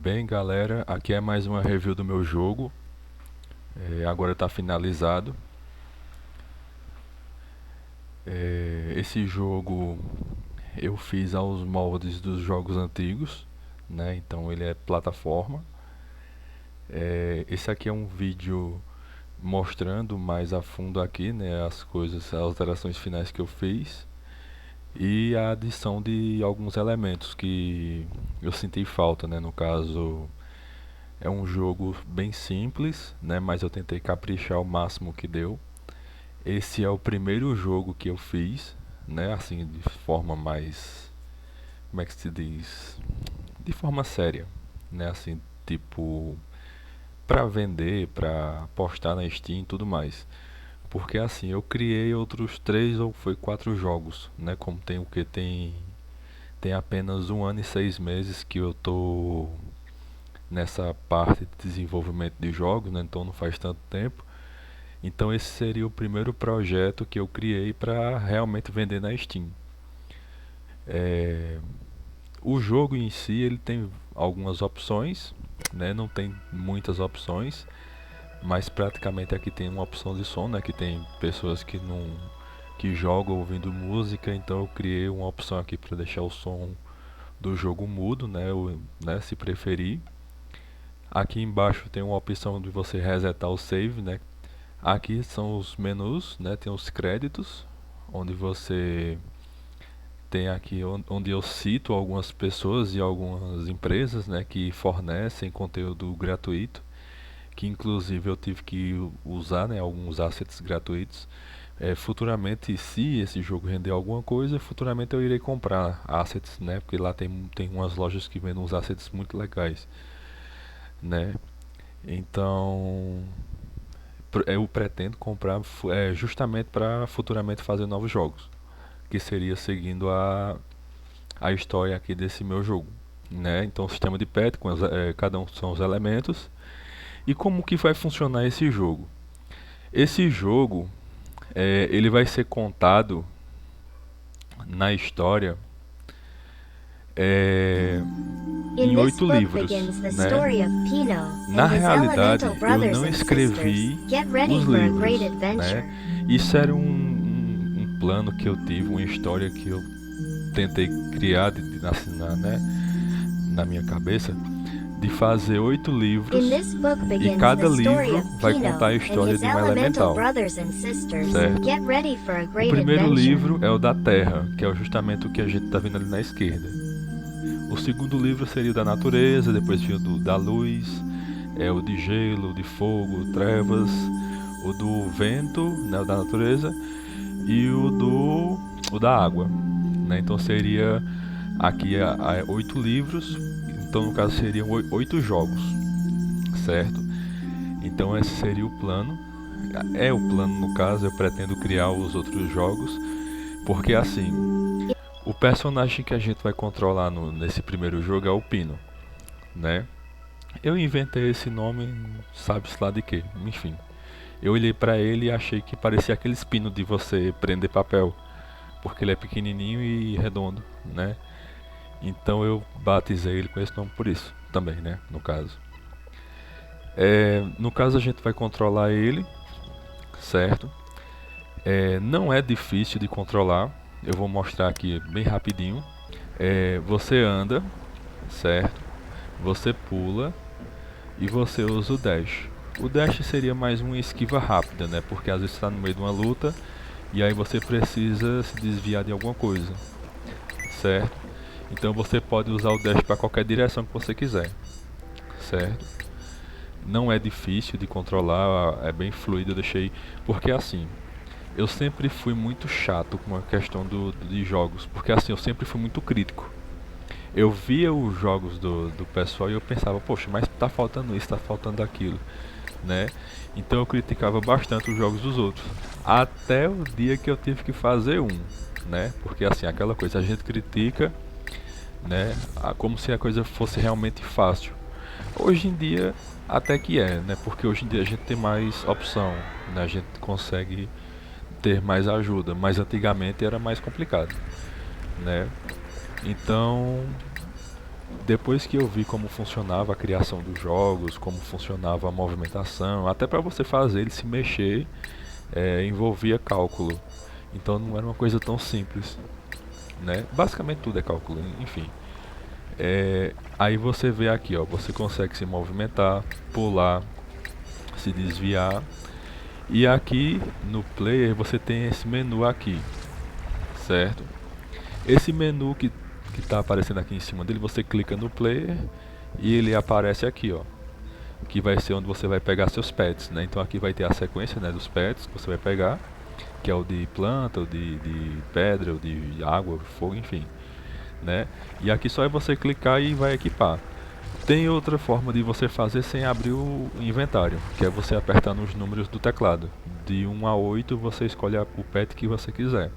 Bem, galera, aqui é mais uma review do meu jogo. Agora está finalizado. Esse jogo eu fiz aos moldes dos jogos antigos, né? Então ele é plataforma. Esse aqui é um vídeo mostrando mais a fundo aqui, né, as coisas, as alterações finais que eu fiz e a adição de alguns elementos que eu senti falta, né? No caso, é um jogo bem simples, né? Mas eu tentei caprichar o máximo que deu. Esse é o primeiro jogo que eu fiz, né? Assim, de forma mais, como é que se diz? De forma séria, né? Assim, tipo, pra vender, pra postar na Steam e tudo mais. Porque assim, eu criei outros três ou foi quatro jogos, né? Como tem o que tem apenas 1 ano e 6 meses que eu tô nessa parte de desenvolvimento de jogos, né? Então não faz tanto tempo. Então esse seria o primeiro projeto que eu criei para realmente vender na Steam. É, o jogo em si ele tem algumas opções, né? Não tem muitas opções, mas praticamente aqui tem uma opção de som, né? Que tem pessoas que não que jogam ouvindo música, então eu criei uma opção aqui para deixar o som do jogo mudo, né? Né? Se preferir. Aqui embaixo tem uma opção de você resetar o save, né? Aqui são os menus, né? Tem os créditos, onde você tem aqui onde eu cito algumas pessoas e algumas empresas, né, que fornecem conteúdo gratuito, que inclusive eu tive que usar, né, alguns assets gratuitos. Futuramente, se esse jogo render alguma coisa, futuramente eu irei comprar assets, né, porque lá tem umas lojas que vendem uns assets muito legais, né. Então eu pretendo comprar justamente para futuramente fazer novos jogos, que seria seguindo a história aqui desse meu jogo, né? Então, o sistema de pet, cada um são os elementos. E como que vai funcionar esse jogo? Esse jogo, ele vai ser contado na história é, In em this oito book livros, begins the né? story of Pino Na and his realidade, elemental eu brothers não and sisters. escrevi Get ready os for a livros, great né? adventure. Isso era um plano que eu tive, uma história que eu tentei criar né, na minha cabeça, de fazer 8 livros In this book e begins the cada story livro of vai Pino contar a and história his de um elemental elemental, brothers and sisters. certo? Get ready for a O great primeiro adventure. livro é o da Terra, que é justamente o que a gente está vendo ali na esquerda. O segundo livro seria o da natureza, depois vinha da luz, o de gelo, o de fogo, trevas, o do vento, né, o da natureza, e o da água, né? Então seria aqui 8 livros, então no caso seriam 8 jogos, certo? Então esse seria o plano. É o plano no caso, eu pretendo criar os outros jogos, porque assim, o personagem que a gente vai controlar nesse primeiro jogo é o Pino, né? Eu inventei esse nome, sabe-se lá de quê, enfim. Eu olhei pra ele e achei que parecia aqueles pinos de você prender papel, porque ele é pequenininho e redondo, né? Então eu batizei ele com esse nome por isso, também, né? No caso. No caso a gente vai controlar ele, certo? Não é difícil de controlar. Eu vou mostrar aqui bem rapidinho. Você anda, certo? Você pula e você usa o dash. O dash seria mais uma esquiva rápida, né? Porque às vezes está no meio de uma luta e aí você precisa se desviar de alguma coisa, certo? Então você pode usar o dash para qualquer direção que você quiser, certo? Não é difícil de controlar, é bem fluido. Eu deixei porque assim, eu sempre fui muito chato com a questão de jogos, porque assim, eu sempre fui muito crítico. Eu via os jogos do pessoal e eu pensava, poxa, mas tá faltando isso, tá faltando aquilo, né? Então eu criticava bastante os jogos dos outros. Até o dia que eu tive que fazer um, né? Porque assim, aquela coisa, a gente critica, né? Como se a coisa fosse realmente fácil. Hoje em dia até que é, né? Porque hoje em dia a gente tem mais opção, né? A gente consegue ter mais ajuda, mas antigamente era mais complicado, né? Então, depois que eu vi como funcionava a criação dos jogos, como funcionava a movimentação, até para você fazer ele se mexer, envolvia cálculo. Então não era uma coisa tão simples, né? Basicamente tudo é cálculo, enfim. Aí você vê aqui, ó, você consegue se movimentar, pular, se desviar. E aqui no player você tem esse menu aqui, certo? Esse menu que está aparecendo aqui em cima dele, você clica no player e ele aparece aqui, ó, que vai ser onde você vai pegar seus pets, né? Então aqui vai ter a sequência, né, dos pets que você vai pegar, que é o de planta, o de pedra, o de água, fogo, enfim, né? E aqui só é você clicar e vai equipar. Tem outra forma de você fazer sem abrir o inventário, que é você apertar nos números do teclado. De 1 a 8 você escolhe o pet que você quiser,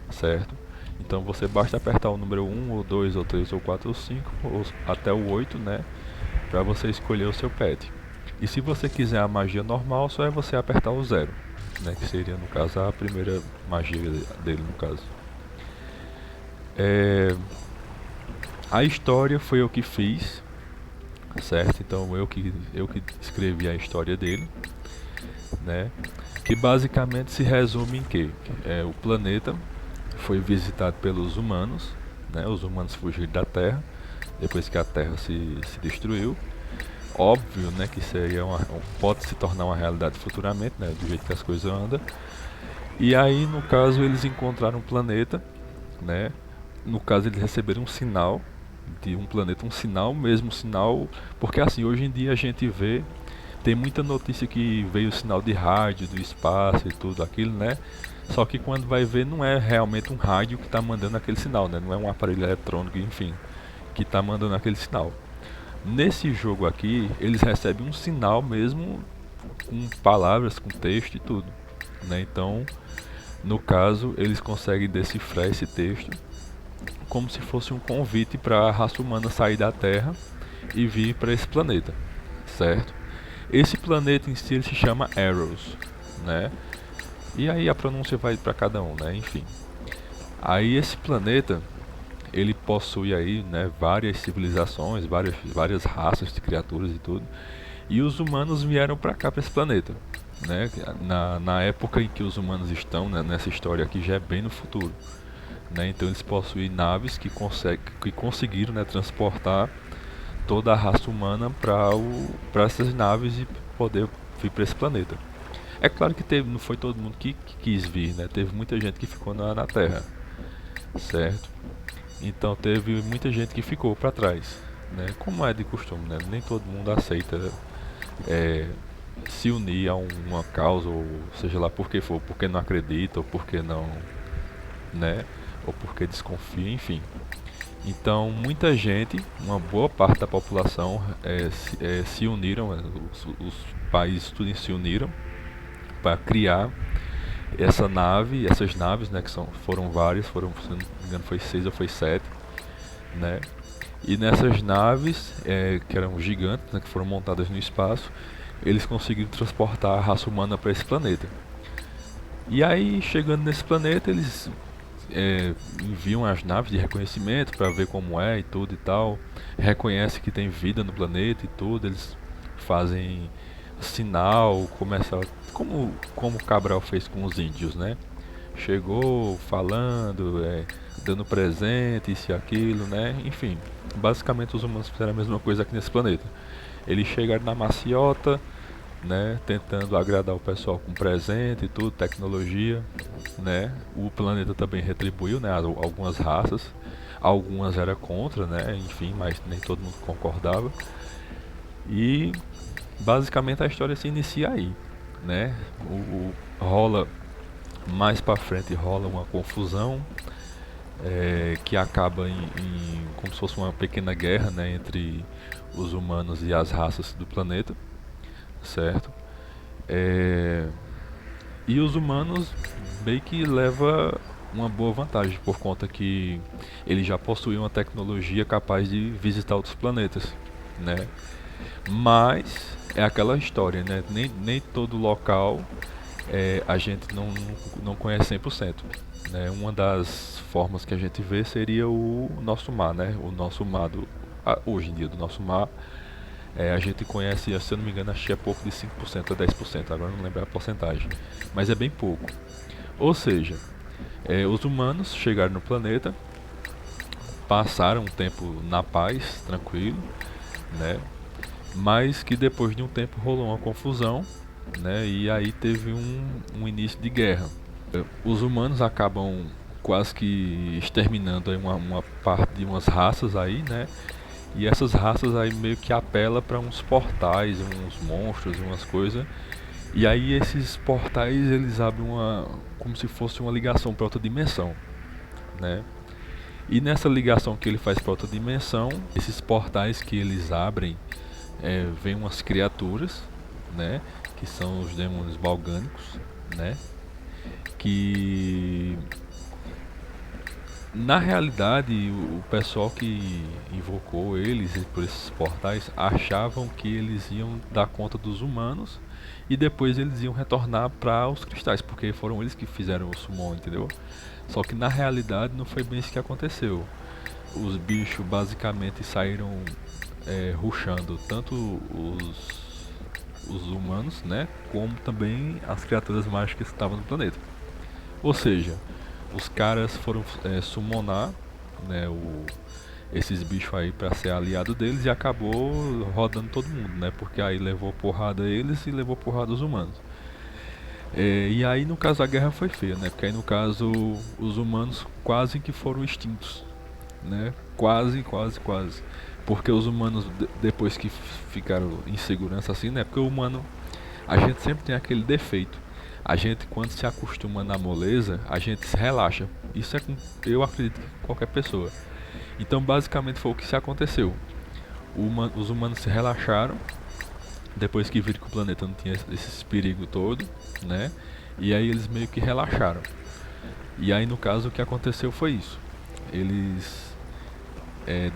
certo? Então você basta apertar o número 1, ou 2, ou 3, ou 4, ou 5, ou até o 8, né? Para você escolher o seu pet. E se você quiser a magia normal, só é você apertar o 0, né? Que seria no caso a primeira magia dele, no caso. A história foi eu que fiz, certo? Então eu que escrevi a história dele, né? Que basicamente se resume em que o planeta foi visitado pelos humanos, né? Os humanos fugiram da Terra depois que a Terra se destruiu. Óbvio, né, que seria pode se tornar uma realidade futuramente, né, do jeito que as coisas andam. E aí, no caso, eles encontraram um planeta, né? No caso, eles receberam um sinal de um planeta, um sinal mesmo, um sinal, porque assim, hoje em dia a gente vê, tem muita notícia que veio o sinal de rádio do espaço e tudo aquilo, né? Só que quando vai ver, não é realmente um rádio que está mandando aquele sinal, né? Não é um aparelho eletrônico, enfim, que está mandando aquele sinal. Nesse jogo aqui, eles recebem um sinal mesmo, com palavras, com texto e tudo, né? Então, no caso, eles conseguem decifrar esse texto como se fosse um convite para a raça humana sair da Terra e vir para esse planeta, certo? Esse planeta em si ele se chama Eros, né? E aí a pronúncia vai para cada um, né? Enfim. Aí esse planeta ele possui aí, né, várias civilizações, várias raças de criaturas e tudo. E os humanos vieram para cá, para esse planeta, né? Na época em que os humanos estão, né, nessa história aqui já é bem no futuro, né? Então eles possuem naves que conseguiram, né, transportar toda a raça humana para essas naves e poder vir para esse planeta. É claro que não foi todo mundo que quis vir, né? Teve muita gente que ficou na Terra, certo? Então teve muita gente que ficou para trás, né? Como é de costume, né? Nem todo mundo aceita se unir a uma causa, ou seja lá por que for, porque não acredita, ou porque não, né? Ou porque desconfia, enfim. Então muita gente, uma boa parte da população se uniram, os países todos se uniram para criar essas naves, né, que foram várias, se não me engano foi 6 ou foi 7, né? E nessas naves, que eram gigantes, né, que foram montadas no espaço, eles conseguiram transportar a raça humana para esse planeta. E aí, chegando nesse planeta, eles enviam as naves de reconhecimento para ver como é e tudo e tal. Reconhece que tem vida no planeta e tudo. Eles fazem sinal, começa como o Cabral fez com os índios, né? Chegou falando, dando presente, isso e aquilo, né? Enfim, basicamente os humanos fizeram a mesma coisa aqui nesse planeta. Eles chegaram na maciota, né, tentando agradar o pessoal com presente e tudo, tecnologia, né? O planeta também retribuiu, né, algumas raças, algumas era contra, né? Enfim, mas nem todo mundo concordava. E basicamente a história se inicia aí, né? Rola mais para frente, rola uma confusão que acaba em como se fosse uma pequena guerra, né, entre os humanos e as raças do planeta, certo? E os humanos meio que leva uma boa vantagem por conta que eles já possuíam uma tecnologia capaz de visitar outros planetas, né? Mas é aquela história, né? Nem todo local a gente não conhece 100%, né? Uma das formas que a gente vê seria o nosso mar, né? O nosso mar hoje em dia do nosso mar, a gente conhece, se eu não me engano, acho que é pouco de 5% a 10%, agora não lembro a porcentagem, mas é bem pouco. Ou seja, os humanos chegaram no planeta, passaram um tempo na paz, tranquilo, né? Mas que depois de um tempo rolou uma confusão, né? E aí teve um início de guerra. Os humanos acabam quase que exterminando aí uma parte de umas raças aí, né? E essas raças aí meio que apela para uns portais, uns monstros, umas coisas. E aí esses portais eles abrem como se fosse uma ligação para outra dimensão, né? E nessa ligação que ele faz para outra dimensão, esses portais que eles abrem, vem umas criaturas, né? Que são os demônios balgânicos, né? Que na realidade o pessoal que invocou eles por esses portais achavam que eles iam dar conta dos humanos e depois eles iam retornar para os cristais, porque foram eles que fizeram o summon, entendeu? Só que na realidade não foi bem isso que aconteceu. Os bichos basicamente saíram rushando tanto os humanos, né, como também as criaturas mágicas que estavam no planeta. Ou seja, os caras foram summonar, né, esses bichos aí para ser aliado deles e acabou rodando todo mundo, né? Porque aí levou porrada eles e levou porrada os humanos. E aí no caso a guerra foi feia, né? Porque aí no caso os humanos quase que foram extintos, né? Quase, quase, quase. Porque os humanos depois que ficaram em segurança assim, né? Porque o humano, a gente sempre tem aquele defeito. A gente quando se acostuma na moleza, a gente se relaxa. Isso eu acredito que qualquer pessoa. Então basicamente foi o que se aconteceu. Os humanos se relaxaram depois que viram que o planeta não tinha esse perigo todo, né? E aí eles meio que relaxaram. E aí no caso o que aconteceu foi isso. Eles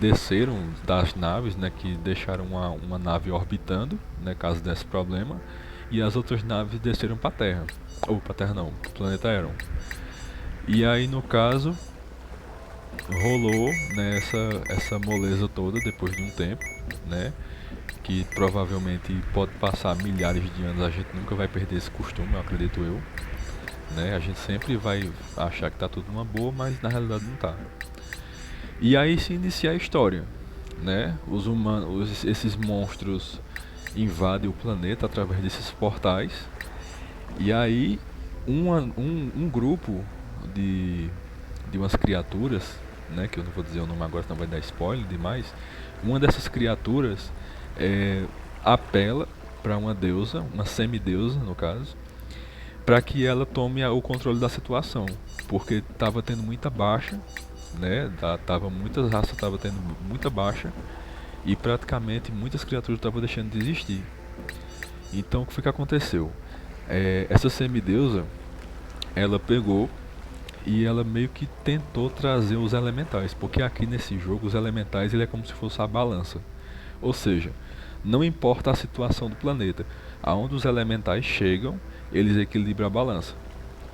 desceram das naves, né? Que deixaram uma nave orbitando, né? Caso desse problema. E as outras naves desceram para a Terra. Ou para a Terra não, para o planeta Eron. E aí no caso rolou, né, essa moleza toda depois de um tempo, né? Que provavelmente pode passar milhares de anos, a gente nunca vai perder esse costume, eu acredito eu, né? A gente sempre vai achar que tá tudo numa boa, mas na realidade não tá. E aí se inicia a história, né? Os humanos, esses monstros invadem o planeta através desses portais. E aí um grupo de umas criaturas, né? Que eu não vou dizer o nome agora, senão vai dar spoiler demais. Uma dessas criaturas apela para uma deusa, uma semideusa no caso, para que ela tome o controle da situação, porque estava tendo muita baixa, né? Muitas raças estavam tendo muita baixa e praticamente muitas criaturas estavam deixando de existir. Então o que foi que aconteceu? Essa semideusa, ela pegou e ela meio que tentou trazer os elementais, porque aqui nesse jogo os elementais ele é como se fosse a balança. Ou seja, não importa a situação do planeta, aonde os elementais chegam, eles equilibram a balança,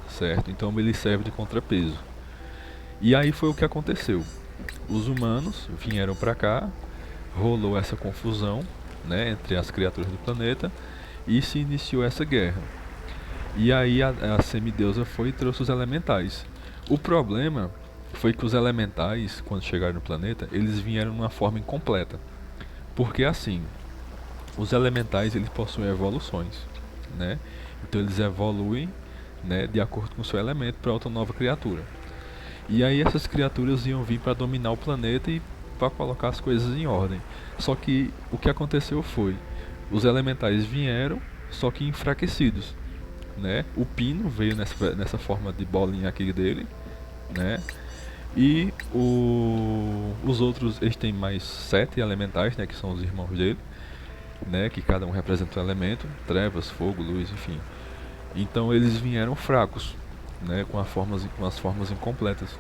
certo? Então ele serve de contrapeso. E aí foi o que aconteceu. Os humanos vieram para cá, rolou essa confusão, né, entre as criaturas do planeta e se iniciou essa guerra. E aí a semideusa foi e trouxe os elementais. O problema foi que os elementais, quando chegaram no planeta, eles vieram numa forma incompleta. Porque assim, os elementais eles possuem evoluções, né? Então eles evoluem, né, de acordo com o seu elemento para outra nova criatura. E aí essas criaturas iam vir para dominar o planeta e para colocar as coisas em ordem. Só que o que aconteceu foi, os elementais vieram, só que enfraquecidos, né? O Pino veio nessa forma de bolinha aqui dele, né? E os outros, eles têm mais 7 elementais, né? Que são os irmãos dele, né? Que cada um representa um elemento, trevas, fogo, luz, enfim. Então eles vieram fracos, né? Com as formas incompletas.